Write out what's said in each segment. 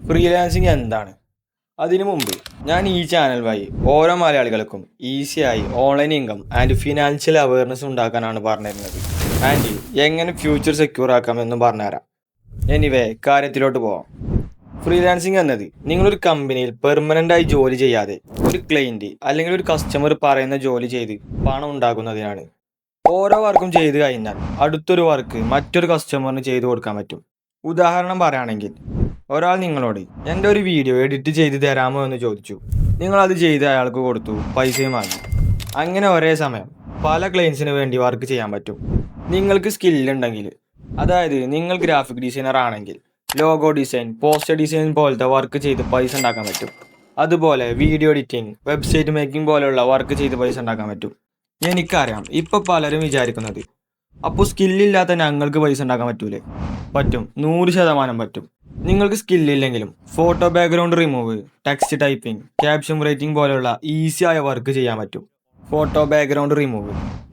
Freelancing എന്താണ്? അതിനു മുമ്പ് ഞാൻ ഈ ചാനൽ വഴി ഓരോ മലയാളികൾക്കും ഈസിയായി online income and financial awareness ഉണ്ടാക്കാനാണ് പറഞ്ഞിരുന്നത്. ആൻഡ് എങ്ങനെ ഫ്യൂച്ചർ സെക്യൂർ ആക്കാമെന്നും പറഞ്ഞുതരാം. എനിവേ കാര്യത്തിലോട്ട് പോവാം. ഫ്രീലാൻസിങ് എന്നത് നിങ്ങളൊരു കമ്പനിയിൽ പെർമനൻ്റായി ജോലി ചെയ്യാതെ ഒരു ക്ലയൻറ്റ് അല്ലെങ്കിൽ ഒരു കസ്റ്റമർ പറയുന്ന ജോലി ചെയ്ത് പണം ഉണ്ടാക്കുന്നതിനാണ്. ഓരോ വർക്കും ചെയ്ത് കഴിഞ്ഞാൽ അടുത്തൊരു വർക്ക് മറ്റൊരു കസ്റ്റമറിന് ചെയ്തു കൊടുക്കാൻ പറ്റും. ഉദാഹരണം പറയുകയാണെങ്കിൽ ഒരാൾ നിങ്ങളോട് എൻ്റെ ഒരു വീഡിയോ എഡിറ്റ് ചെയ്ത് തരാമോ എന്ന് ചോദിച്ചു. നിങ്ങളത് ചെയ്ത് അയാൾക്ക് കൊടുത്തു, പൈസയും വാങ്ങി. അങ്ങനെ ഒരേ സമയം പല ക്ലയൻസിന് വേണ്ടി വർക്ക് ചെയ്യാൻ പറ്റും. നിങ്ങൾക്ക് സ്കില്ലുണ്ടെങ്കിൽ, അതായത് നിങ്ങൾ ഗ്രാഫിക് ഡിസൈനർ ആണെങ്കിൽ ലോഗോ ഡിസൈൻ, പോസ്റ്റർ ഡിസൈൻ പോലത്തെ വർക്ക് ചെയ്ത് പൈസ ഉണ്ടാക്കാൻ പറ്റും. അതുപോലെ വീഡിയോ എഡിറ്റിംഗ്, വെബ്സൈറ്റ് മേക്കിംഗ് പോലെയുള്ള വർക്ക് ചെയ്ത് പൈസ ഉണ്ടാക്കാൻ പറ്റും. എനിക്കറിയാം ഇപ്പോൾ പലരും വിചാരിക്കുന്നത്, അപ്പോൾ സ്കില്ലില്ലാത്ത ഞങ്ങൾക്ക് പൈസ ഉണ്ടാക്കാൻ പറ്റൂലേ? പറ്റും, 100% പറ്റും. നിങ്ങൾക്ക് സ്കില്ലില്ലെങ്കിലും photo background remove, text typing, caption writing പോലെയുള്ള ഈസി ആയ വർക്ക് ചെയ്യാൻ പറ്റും. ഫോട്ടോ ബാക്ക്ഗ്രൗണ്ട് റിമൂവ്,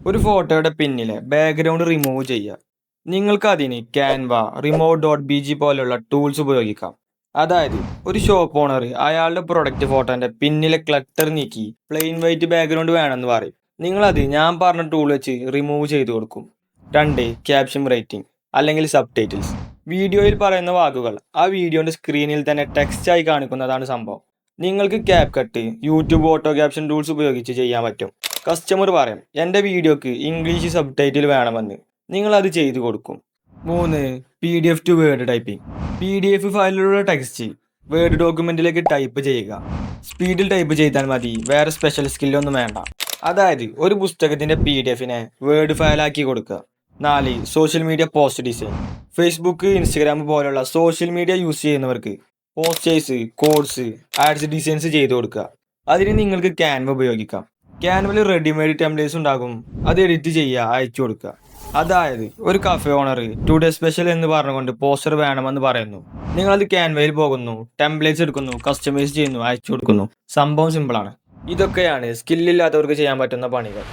ഒരു ഫോട്ടോയുടെ പിന്നിലെ ബാക്ക്ഗ്രൗണ്ട് റിമൂവ് ചെയ്യുക. നിങ്ങൾക്ക് അതിന് ക്യാൻവ, remote.bg പോലെയുള്ള ടൂൾസ് ഉപയോഗിക്കാം. അതായത് ഒരു ഷോപ്പ് ഓണർ അയാളുടെ പ്രൊഡക്റ്റ് ഫോട്ടോൻ്റെ പിന്നിലെ ക്ലട്ടർ നീക്കി പ്ലെയിൻ വൈറ്റ് ബാക്ക്ഗ്രൗണ്ട് വേണമെന്ന് പറയും. നിങ്ങളത് ഞാൻ പറഞ്ഞ ടൂൾ വെച്ച് റിമൂവ് ചെയ്തു കൊടുക്കും. 2. ക്യാപ്ഷൻ റൈറ്റിംഗ് അല്ലെങ്കിൽ സബ് ടൈറ്റിൽസ്. വീഡിയോയിൽ പറയുന്ന വാക്കുകൾ ആ വീഡിയോൻ്റെ സ്ക്രീനിൽ തന്നെ ടെക്സ്റ്റായി കാണിക്കുന്നതാണ് സംഭവം. നിങ്ങൾക്ക് cap cut, YouTube auto caption tools ഉപയോഗിച്ച് ചെയ്യാൻ പറ്റും. കസ്റ്റമർ പറയും എൻ്റെ വീഡിയോക്ക് ഇംഗ്ലീഷ് സബ് ടൈറ്റിൽ വേണമെന്ന്, നിങ്ങളത് ചെയ്തു കൊടുക്കും. 3. PDF to word typing. PDF ഫയലിലുള്ള ടെക്സ്റ്റ് വേർഡ് ഡോക്യുമെൻറ്റിലേക്ക് ടൈപ്പ് ചെയ്യുക. സ്പീഡിൽ ടൈപ്പ് ചെയ്താൽ മതി, വേറെ സ്പെഷ്യൽ സ്കില്ലൊന്നും വേണ്ട. അതായത് ഒരു പുസ്തകത്തിൻ്റെ PDF-നെ വേർഡ് ഫയലാക്കി കൊടുക്കുക. 4. Social media post design. Facebook, Instagram പോലുള്ള സോഷ്യൽ മീഡിയ യൂസ് ചെയ്യുന്നവർക്ക് പോസ്റ്റേഴ്സ്, കോഡ്സ്, ആഡ്സ് ഡിസൈൻസ് ചെയ്ത് കൊടുക്കുക. അതിന് നിങ്ങൾക്ക് ക്യാൻവ ഉപയോഗിക്കാം. ക്യാൻവയിൽ റെഡിമെയ്ഡ് ടെംപ്ലേറ്റ്സ് ഉണ്ടാകും, അത് എഡിറ്റ് ചെയ്യുക, അയച്ചു കൊടുക്കുക. അതായത് ഒരു കഫേ ഓണർ ടുഡേ സ്പെഷ്യൽ എന്ന് പറഞ്ഞുകൊണ്ട് പോസ്റ്റർ വേണമെന്ന് പറയുന്നു. നിങ്ങളത് ക്യാൻവയിൽ പോകുന്നു, ടെംപ്ലേറ്റ്സ് എടുക്കുന്നു, കസ്റ്റമൈസ് ചെയ്യുന്നു, അയച്ചു കൊടുക്കുന്നു. സംഭവം സിമ്പിളാണ്. ഇതൊക്കെയാണ് സ്കില്ലില്ലാത്തവർക്ക് ചെയ്യാൻ പറ്റുന്ന പണികൾ.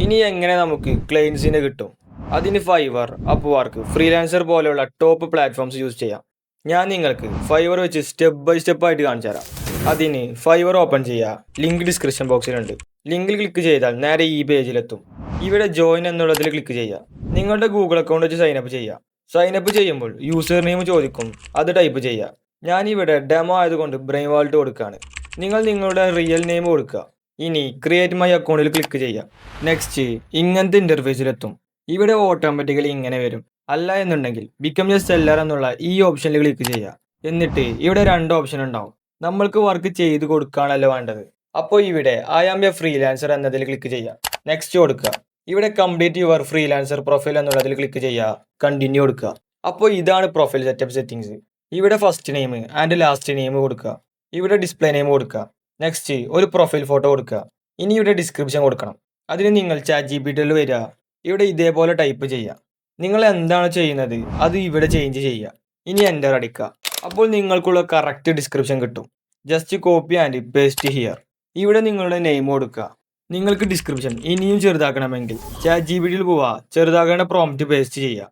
ഇനി എങ്ങനെ നമുക്ക് ക്ലയൻസിനെ കിട്ടും? അതിന് ഫൈവർ, അപ്പ്വർക്ക്, ഫ്രീലാൻസർ പോലെയുള്ള ടോപ്പ് പ്ലാറ്റ്ഫോംസ് യൂസ് ചെയ്യാം. ഞാൻ നിങ്ങൾക്ക് ഫൈവർ വെച്ച് സ്റ്റെപ്പ് ബൈ സ്റ്റെപ്പ് ആയിട്ട് കാണിച്ചു തരാം. അതിന് ഫൈവർ ഓപ്പൺ ചെയ്യുക. ലിങ്ക് ഡിസ്ക്രിപ്ഷൻ ബോക്സിലുണ്ട്. ലിങ്കിൽ ക്ലിക്ക് ചെയ്താൽ നേരെ ഈ പേജിലെത്തും. ഇവിടെ ജോയിൻ എന്നുള്ളതിൽ ക്ലിക്ക് ചെയ്യുക. നിങ്ങളുടെ ഗൂഗിൾ അക്കൗണ്ട് വെച്ച് സൈനപ്പ് ചെയ്യുക. സൈനപ്പ് ചെയ്യുമ്പോൾ യൂസർ നെയിം ചോദിക്കും, അത് ടൈപ്പ് ചെയ്യുക. ഞാനിവിടെ ഡെമോ ആയതുകൊണ്ട് ബ്രെയിൻ വാൾട്ട് കൊടുക്കുകയാണ്. നിങ്ങൾ നിങ്ങളുടെ റിയൽ നെയിം കൊടുക്കുക. ഇനി ക്രിയേറ്റ് മൈ അക്കൗണ്ടിൽ ക്ലിക്ക് ചെയ്യുക. നെക്സ്റ്റ് ഇങ്ങനത്തെ ഇൻ്റർഫേസിലെത്തും. ഇവിടെ ഓട്ടോമാറ്റിക്കലി ഇങ്ങനെ വരും. അല്ല എന്നുണ്ടെങ്കിൽ ബിക്കം എ സെല്ലർ എന്നുള്ള ഈ ഓപ്ഷനിൽ ക്ലിക്ക് ചെയ്യുക. എന്നിട്ട് ഇവിടെ 2 ഓപ്ഷൻ ഉണ്ടാവും. നമ്മൾക്ക് വർക്ക് ചെയ്ത് കൊടുക്കുകയാണല്ലോ വേണ്ടത്. അപ്പോൾ ഇവിടെ ഐ ആം എ ഫ്രീലാൻസർ എന്നതിൽ ക്ലിക്ക് ചെയ്യുക. നെക്സ്റ്റ് കൊടുക്കുക. ഇവിടെ കംപ്ലീറ്റ് യുവർ ഫ്രീലാൻസർ പ്രൊഫൈൽ എന്നുള്ളതിൽ ക്ലിക്ക് ചെയ്യുക. കണ്ടിന്യൂ കൊടുക്കുക. അപ്പോൾ ഇതാണ് പ്രൊഫൈൽ സെറ്റപ്പ് സെറ്റിംഗ്സ്. ഇവിടെ first name and last name കൊടുക്കുക. ഇവിടെ ഡിസ്പ്ലേ നെയിം കൊടുക്കുക. നെക്സ്റ്റ് ഒരു പ്രൊഫൈൽ ഫോട്ടോ കൊടുക്കുക. ഇനി ഇവിടെ ഡിസ്ക്രിപ്ഷൻ കൊടുക്കണം. അതിന് നിങ്ങൾ ChatGPT വരിക. ഇവിടെ ഇതേപോലെ ടൈപ്പ് ചെയ്യുക. നിങ്ങൾ എന്താണ് ചെയ്യുന്നത് അത് ഇവിടെ ചേഞ്ച് ചെയ്യുക. ഇനി എൻ്റർ അടിക്കുക. അപ്പോൾ നിങ്ങൾക്കുള്ള കറക്റ്റ് ഡിസ്ക്രിപ്ഷൻ കിട്ടും. Just copy and paste here. ഇവിടെ നിങ്ങളുടെ നെയിം കൊടുക്കുക. നിങ്ങൾക്ക് ഡിസ്ക്രിപ്ഷൻ ഇനിയും ചെറുതാക്കണമെങ്കിൽ ChatGPT പോവുക, ചെറുതാക്കേണ്ട പ്രോംപ്റ്റ് പേസ്റ്റ് ചെയ്യുക.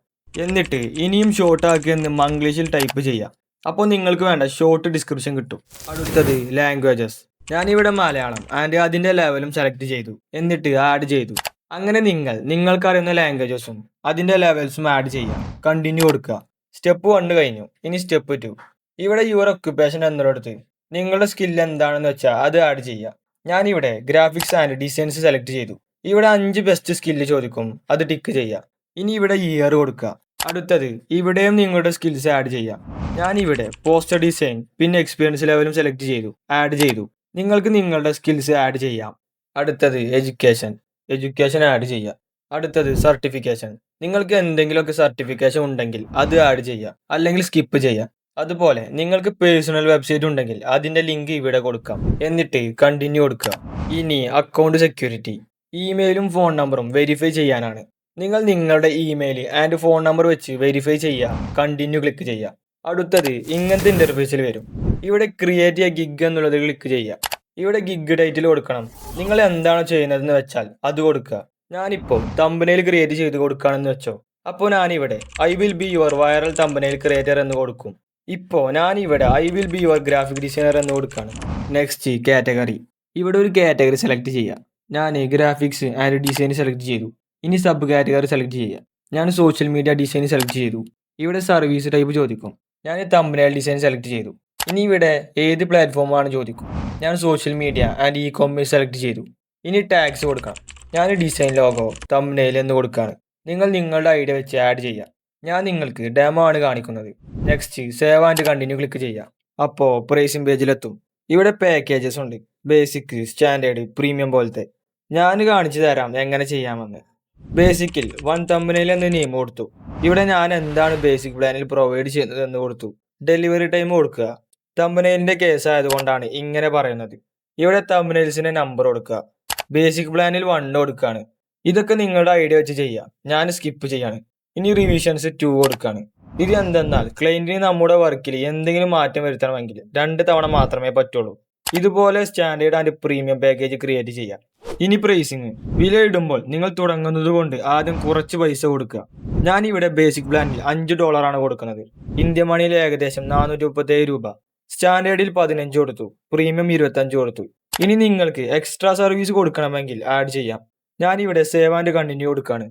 എന്നിട്ട് ഇനിയും ഷോർട്ട് ആക്കിയെന്ന് മംഗ്ലീഷിൽ ടൈപ്പ് ചെയ്യുക. അപ്പോൾ നിങ്ങൾക്ക് വേണ്ട ഷോർട്ട് ഡിസ്ക്രിപ്ഷൻ കിട്ടും. അടുത്തത് ലാംഗ്വേജസ്. ഞാനിവിടെ മലയാളം ആൻഡ് അതിൻ്റെ ലെവലും സെലക്ട് ചെയ്തു. എന്നിട്ട് ആഡ് ചെയ്തു. അങ്ങനെ നിങ്ങൾക്കറിയുന്ന ലാംഗ്വേജസും അതിൻ്റെ ലെവൽസും ആഡ് ചെയ്യുക. കണ്ടിന്യൂ കൊടുക്കുക. സ്റ്റെപ്പ് 1 കഴിഞ്ഞു. ഇനി സ്റ്റെപ്പ് 2. ഇവിടെ യുവർ ഒക്യുപ്പേഷൻ എന്നിടത്ത് നിങ്ങളുടെ സ്കില്ല് എന്താണെന്ന് വെച്ചാൽ അത് ആഡ് ചെയ്യുക. ഞാനിവിടെ ഗ്രാഫിക്സ് ആൻഡ് ഡിസൈൻസ് സെലക്ട് ചെയ്തു. ഇവിടെ 5 ബെസ്റ്റ് സ്കില്ല് ചോദിക്കും, അത് ടിക്ക് ചെയ്യുക. ഇനി ഇവിടെ ഇയർ കൊടുക്കുക. അടുത്തത് ഇവിടെയും നിങ്ങളുടെ സ്കിൽസ് ആഡ് ചെയ്യുക. ഞാനിവിടെ പോസ്റ്റർ ഡിസൈൻ പിന്നെ എക്സ്പീരിയൻസ് ലെവലും സെലക്ട് ചെയ്തു, ആഡ് ചെയ്തു. നിങ്ങൾക്ക് നിങ്ങളുടെ സ്കിൽസ് ആഡ് ചെയ്യാം. അടുത്തത് എഡ്യൂക്കേഷൻ ആഡ് ചെയ്യുക. അടുത്തത് സർട്ടിഫിക്കേഷൻ. നിങ്ങൾക്ക് എന്തെങ്കിലുമൊക്കെ സർട്ടിഫിക്കേഷൻ ഉണ്ടെങ്കിൽ അത് ആഡ് ചെയ്യുക, അല്ലെങ്കിൽ സ്കിപ്പ് ചെയ്യുക. അതുപോലെ നിങ്ങൾക്ക് പേഴ്സണൽ വെബ്സൈറ്റ് ഉണ്ടെങ്കിൽ അതിൻ്റെ ലിങ്ക് ഇവിടെ കൊടുക്കാം. എന്നിട്ട് കണ്ടിന്യൂ കൊടുക്കുക. ഇനി അക്കൗണ്ട് സെക്യൂരിറ്റി. ഇമെയിലും ഫോൺ നമ്പറും വെരിഫൈ ചെയ്യാനാണ്. നിങ്ങൾ നിങ്ങളുടെ ഇമെയിൽ ആൻഡ് ഫോൺ നമ്പർ വെച്ച് വെരിഫൈ ചെയ്യുക. കണ്ടിന്യൂ ക്ലിക്ക് ചെയ്യുക. അടുത്തത് ഇങ്ങനത്തെ ഇൻ്റർഫേസിൽ വരും. ഇവിടെ ക്രിയേറ്റ് എ ഗിഗ് എന്നുള്ളത് ക്ലിക്ക് ചെയ്യുക. ഇവിടെ ഗിഗ് ടൈറ്റിൽ കൊടുക്കണം. നിങ്ങൾ എന്താണ് ചെയ്യുന്നതെന്ന് വെച്ചാൽ അത് കൊടുക്കുക. ഞാനിപ്പോൾ തമ്പനെയിൽ ക്രിയേറ്റ് ചെയ്ത് കൊടുക്കുകയാണെന്ന് വെച്ചോ. അപ്പോൾ ഞാനിവിടെ I will be your viral thumbnail creator എന്ന് കൊടുക്കും. ഇപ്പോൾ ഞാനിവിടെ I will be your graphic designer എന്ന് കൊടുക്കുകയാണ്. Next category. ഇവിടെ ഒരു കാറ്റഗറി സെലക്ട് ചെയ്യാം. ഞാൻ ഗ്രാഫിക്സ് ആൻഡ് ഡിസൈൻ സെലക്ട് ചെയ്തു. ഇനി സബ് കാറ്റഗറി സെലക്ട് ചെയ്യാം. ഞാൻ സോഷ്യൽ മീഡിയ ഡിസൈൻ സെലക്ട് ചെയ്തു. ഇവിടെ സർവീസ് ടൈപ്പ് ചോദിക്കും. ഞാൻ തമ്പനെയിൽ ഡിസൈൻ സെലക്ട് ചെയ്തു. ഇനി ഇവിടെ ഏത് പ്ലാറ്റ്ഫോമാണ് ചോദിക്കും. ഞാൻ social media and E commerce select ചെയ്തു. ഇനി ടാഗ്സ് കൊടുക്കാം. ഞാൻ ഡിസൈൻ ലോഗോ തമ്പനെയിൽ എന്ന് കൊടുക്കുകയാണ്. നിങ്ങൾ നിങ്ങളുടെ ഐഡിയ വെച്ച് ആഡ് ചെയ്യാം. ഞാൻ നിങ്ങൾക്ക് ഡെമോ ആണ് കാണിക്കുന്നത്. Next save and continue click ചെയ്യാം. അപ്പോൾ പ്രൈസിംഗ് പേജിലെത്തും. ഇവിടെ പാക്കേജസ് ഉണ്ട്. ബേസിക്, സ്റ്റാൻഡേർഡ്, പ്രീമിയം പോലത്തെ. ഞാൻ കാണിച്ചു തരാം എങ്ങനെ ചെയ്യാമെന്ന്. ബേസിക്കിൽ വൺ തമ്പനെയിൽ എന്ന് നെയിം കൊടുത്തു. ഇവിടെ ഞാൻ എന്താണ് ബേസിക് പ്ലാനിൽ പ്രൊവൈഡ് ചെയ്യുന്നത് എന്ന് കൊടുത്തു. ഡെലിവറി ടൈം കൊടുക്കുക. തമ്പനെയിലിൻ്റെ കേസ് ആയതുകൊണ്ടാണ് ഇങ്ങനെ പറയുന്നത്. ഇവിടെ തമ്പനെയിൽസിൻ്റെ നമ്പർ കൊടുക്കുക. ബേസിക് പ്ലാനിൽ 1 കൊടുക്കുകയാണ്. ഇതൊക്കെ നിങ്ങളുടെ ഐഡിയ വെച്ച് ചെയ്യാം. ഞാൻ സ്കിപ്പ് ചെയ്യാണ്. ഇനി റിവിഷൻസ് 2 കൊടുക്കുകയാണ്. ഇത് എന്തെന്നാൽ ക്ലയൻറ്റിന് നമ്മുടെ വർക്കിൽ എന്തെങ്കിലും മാറ്റം വരുത്തണമെങ്കിൽ 2 തവണ മാത്രമേ പറ്റുള്ളൂ. ഇതുപോലെ standard and premium package create ചെയ്യാം. ഇനി പ്രൈസിങ്. വില ഇടുമ്പോൾ നിങ്ങൾ തുടങ്ങുന്നത് കൊണ്ട് ആദ്യം കുറച്ച് പൈസ കൊടുക്കുക. ഞാൻ ഇവിടെ ബേസിക് പ്ലാനിൽ $5 ആണ് കൊടുക്കുന്നത്. ഇന്ത്യൻ മണിയിൽ ഏകദേശം 437 രൂപ. സ്റ്റാൻഡേർഡിൽ 15 കൊടുത്തു. പ്രീമിയം 25 കൊടുത്തു. ഇനി നിങ്ങൾക്ക് എക്സ്ട്രാ സർവീസ് കൊടുക്കണമെങ്കിൽ ആഡ് ചെയ്യാം. ഞാനിവിടെ സേവ് ആൻഡ് കണ്ടിന്യൂ കൊടുക്കുകയാണ്.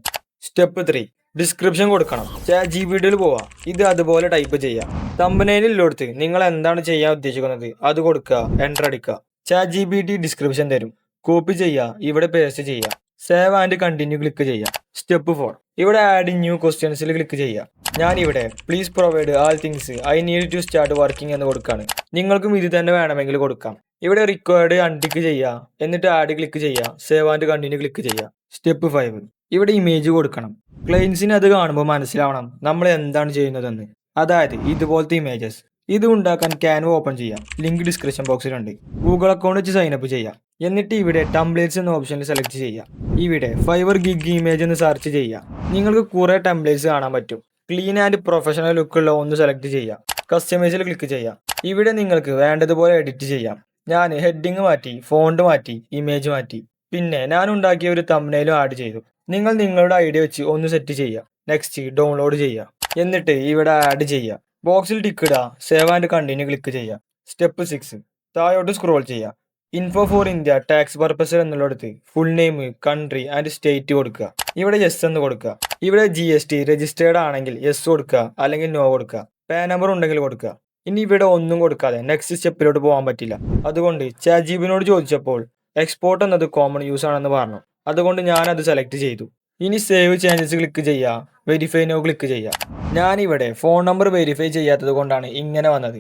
സ്റ്റെപ്പ് 3 ഡിസ്ക്രിപ്ഷൻ കൊടുക്കണം. ChatGPT പോവാം. ഇത് അതുപോലെ ടൈപ്പ് ചെയ്യാം. തമ്പനെയിലുള്ളടുത്ത് നിങ്ങൾ എന്താണ് ചെയ്യാൻ ഉദ്ദേശിക്കുന്നത് അത് കൊടുക്കുക, എൻ്റർ അടിക്കുക. ChatGPT ഡിസ്ക്രിപ്ഷൻ തരും. കോപ്പി ചെയ്യുക, ഇവിടെ പേസ്റ്റ് ചെയ്യുക. സേവ് ആൻഡ് കണ്ടിന്യൂ ക്ലിക്ക് ചെയ്യുക. സ്റ്റെപ്പ് 4 ഇവിടെ ആഡ് ന്യൂ ക്വസ്റ്റ്യൻസിൽ ക്ലിക്ക് ചെയ്യുക. ഞാനിവിടെ please provide all things I need to start working എന്ന് കൊടുക്കുകയാണ്. നിങ്ങൾക്കും ഇത് തന്നെ വേണമെങ്കിൽ കൊടുക്കാം. ഇവിടെ റിക്വയർഡ് അൺടിക്ക് ചെയ്യുക, എന്നിട്ട് ആഡ് ക്ലിക്ക് ചെയ്യുക. സേവ് ആൻഡ് കണ്ടിന്യൂ ക്ലിക്ക് ചെയ്യുക. സ്റ്റെപ്പ് 5 ഇവിടെ ഇമേജ് കൊടുക്കണം. ക്ലയൻസിന് അത് കാണുമ്പോൾ മനസ്സിലാവണം നമ്മൾ എന്താണ് ചെയ്യുന്നതെന്ന്. അതായത് ഇതുപോലത്തെ ഇമേജസ്. ഇത് ഉണ്ടാക്കാൻ ക്യാൻവ ഓപ്പൺ ചെയ്യാം. ലിങ്ക് ഡിസ്ക്രിപ്ഷൻ ബോക്സിലുണ്ട്. ഗൂഗിൾ അക്കൗണ്ട് വെച്ച് സൈനപ്പ് ചെയ്യാം. എന്നിട്ട് ഇവിടെ ടെംപ്ലേറ്റ്സ് എന്ന ഓപ്ഷനിൽ സെലക്ട് ചെയ്യുക. ഇവിടെ ഫൈവർ ഗിഗ് ഇമേജ് എന്ന് സെർച്ച് ചെയ്യുക. നിങ്ങൾക്ക് കുറേ ടെംപ്ലേറ്റ്സ് കാണാൻ പറ്റും. ക്ലീൻ ആൻഡ് പ്രൊഫഷണൽ ലുക്കുള്ള ഒന്ന് സെലക്ട് ചെയ്യുക. കസ്റ്റമൈസിൽ ക്ലിക്ക് ചെയ്യാം. ഇവിടെ നിങ്ങൾക്ക് വേണ്ടതുപോലെ എഡിറ്റ് ചെയ്യാം. ഞാൻ ഹെഡിങ് മാറ്റി, ഫോണ്ട് മാറ്റി, ഇമേജ് മാറ്റി. പിന്നെ ഞാൻ ഉണ്ടാക്കിയ ഒരു തംബ്നെയിലും ആഡ് ചെയ്തു. നിങ്ങൾ നിങ്ങളുടെ ഐഡിയ വെച്ച് ഒന്ന് സെറ്റ് ചെയ്യുക. നെക്സ്റ്റ് ഡൗൺലോഡ് ചെയ്യുക. എന്നിട്ട് ഇവിടെ ആഡ് ചെയ്യുക. ബോക്സിൽ ടിക്ക് ഇടുക. സേവ് ആൻഡ് കണ്ടിന്യൂ ക്ലിക്ക് ചെയ്യുക. സ്റ്റെപ്പ് 6 താഴോട്ട് സ്ക്രോൾ ചെയ്യുക. Info for India tax purpose എന്നുള്ളിടത്ത് full name, country and state കൊടുക്കുക. ഇവിടെ യെസ് എന്ന് കൊടുക്കുക. ഇവിടെ GST രജിസ്റ്റേർഡ് ആണെങ്കിൽ യെസ് കൊടുക്കുക, അല്ലെങ്കിൽ നോ കൊടുക്കുക. പാൻ നമ്പർ ഉണ്ടെങ്കിൽ കൊടുക്കുക. ഇനി ഇവിടെ ഒന്നും കൊടുക്കാതെ നെക്സ്റ്റ് സ്റ്റെപ്പിലോട്ട് പോകാൻ പറ്റില്ല. അതുകൊണ്ട് ChatGPT ചോദിച്ചപ്പോൾ എക്സ്പോർട്ട് എന്നത് കോമൺ യൂസ് ആണെന്ന് പറഞ്ഞു. അതുകൊണ്ട് ഞാനത് സെലക്ട് ചെയ്തു. ഇനി സേവ് ചേഞ്ചസ് ക്ലിക്ക് ചെയ്യുക. വെരിഫൈ നോ ക്ലിക്ക് ചെയ്യുക. ഞാനിവിടെ ഫോൺ നമ്പർ വെരിഫൈ ചെയ്യാത്തത് കൊണ്ടാണ് ഇങ്ങനെ വന്നത്.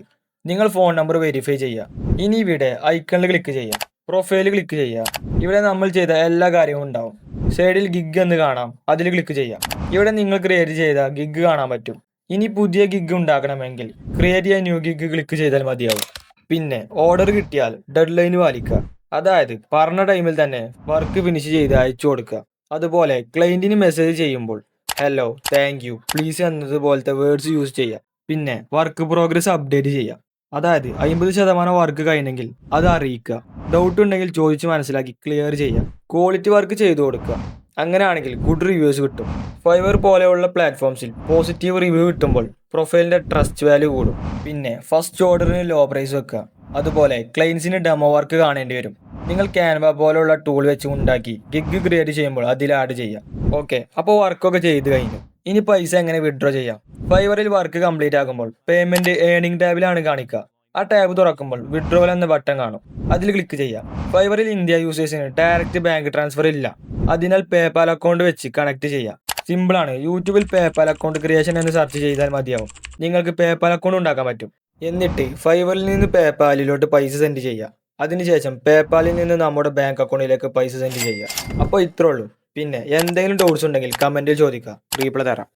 നിങ്ങൾ ഫോൺ നമ്പർ വെരിഫൈ ചെയ്യുക. ഇനി ഇവിടെ ഐക്കണിൽ ക്ലിക്ക് ചെയ്യുക. പ്രൊഫൈൽ ക്ലിക്ക് ചെയ്യുക. ഇവിടെ നമ്മൾ ചെയ്ത എല്ലാ കാര്യവും ഉണ്ടാവും. സൈഡിൽ ഗിഗ് എന്ന് കാണാം, അതിൽ ക്ലിക്ക് ചെയ്യാം. ഇവിടെ നിങ്ങൾ ക്രിയേറ്റ് ചെയ്ത ഗിഗ് കാണാൻ പറ്റും. ഇനി പുതിയ ഗിഗ് ഉണ്ടാക്കണമെങ്കിൽ ക്രിയേറ്റ് ചെയ്യാൻ ന്യൂ ഗിഗ് ക്ലിക്ക് ചെയ്താൽ മതിയാവും. പിന്നെ ഓർഡർ കിട്ടിയാൽ ഡെഡ് ലൈൻ പാലിക്കുക. അതായത് പറഞ്ഞ ടൈമിൽ തന്നെ വർക്ക് ഫിനിഷ് ചെയ്ത് അയച്ചു കൊടുക്കുക. അതുപോലെ ക്ലയൻറ്റിന് മെസ്സേജ് ചെയ്യുമ്പോൾ ഹലോ, താങ്ക് യു, പ്ലീസ് എന്നതുപോലത്തെ വേർഡ്സ് യൂസ് ചെയ്യുക. പിന്നെ വർക്ക് പ്രോഗ്രസ് അപ്ഡേറ്റ് ചെയ്യുക. അതായത് 50% വർക്ക് കഴിഞ്ഞെങ്കിൽ അത് അറിയിക്കുക. ഡൗട്ട് ഉണ്ടെങ്കിൽ ചോദിച്ച് മനസ്സിലാക്കി ക്ലിയർ ചെയ്യുക. ക്വാളിറ്റി വർക്ക് ചെയ്തു കൊടുക്കുക. അങ്ങനെയാണെങ്കിൽ ഗുഡ് റിവ്യൂസ് കിട്ടും. ഫൈവർ പോലെയുള്ള പ്ലാറ്റ്ഫോംസിൽ പോസിറ്റീവ് റിവ്യൂ കിട്ടുമ്പോൾ പ്രൊഫൈലിൻ്റെ ട്രസ്റ്റ് വാല്യൂ കൂടും. പിന്നെ ഫസ്റ്റ് ഓർഡറിന് ലോ പ്രൈസ് വെക്കുക. അതുപോലെ ക്ലയൻസിന് ഡെമോ വർക്ക് കാണേണ്ടി വരും. നിങ്ങൾ ക്യാൻവ പോലുള്ള ടൂൾ വെച്ച് ഉണ്ടാക്കി ഗിഗ് ക്രിയേറ്റ് ചെയ്യുമ്പോൾ അതിൽ ആഡ് ചെയ്യാം. ഓക്കെ, അപ്പോൾ വർക്കൊക്കെ ചെയ്ത് കഴിഞ്ഞു. ഇനി പൈസ എങ്ങനെ വിഡ്രോ ചെയ്യാം? ഫൈവറിൽ വർക്ക് കംപ്ലീറ്റ് ആകുമ്പോൾ പേയ്മെൻറ്റ് ഏണിംഗ് ടാബിലാണ് കാണിക്കുക. ആ ടാബ് തുറക്കുമ്പോൾ വിഡ്രോവൽ എന്ന ബട്ടൺ കാണും. അതിൽ ക്ലിക്ക് ചെയ്യാം. ഫൈവറിൽ ഇന്ത്യ യൂസേഴ്സിന് ഡയറക്റ്റ് ബാങ്ക് ട്രാൻസ്ഫർ ഇല്ല. അതിനാൽ പേപാൽ അക്കൗണ്ട് വെച്ച് കണക്ട് ചെയ്യാം. സിമ്പിളാണ്. യൂട്യൂബിൽ പേപാൽ അക്കൗണ്ട് ക്രിയേഷൻ എന്ന് സെർച്ച് ചെയ്താൽ മതിയാവും. നിങ്ങൾക്ക് പേപാൽ അക്കൗണ്ട് ഉണ്ടാക്കാൻ പറ്റും. എന്നിട്ട് ഫൈവറിൽ നിന്ന് പേപാലിലോട്ട് പൈസ സെൻഡ് ചെയ്യുക. അതിനുശേഷം പേപാലിൽ നിന്ന് നമ്മുടെ ബാങ്ക് അക്കൗണ്ടിലേക്ക് പൈസ സെൻഡ് ചെയ്യുക. അപ്പോൾ ഇത്രേ ഉള്ളൂ. പിന്നെ എന്തെങ്കിലും ഡൗട്ട്സ് ഉണ്ടെങ്കിൽ കമൻറ്റിൽ ചോദിക്കുക. റീപ്ലൈ തരാം.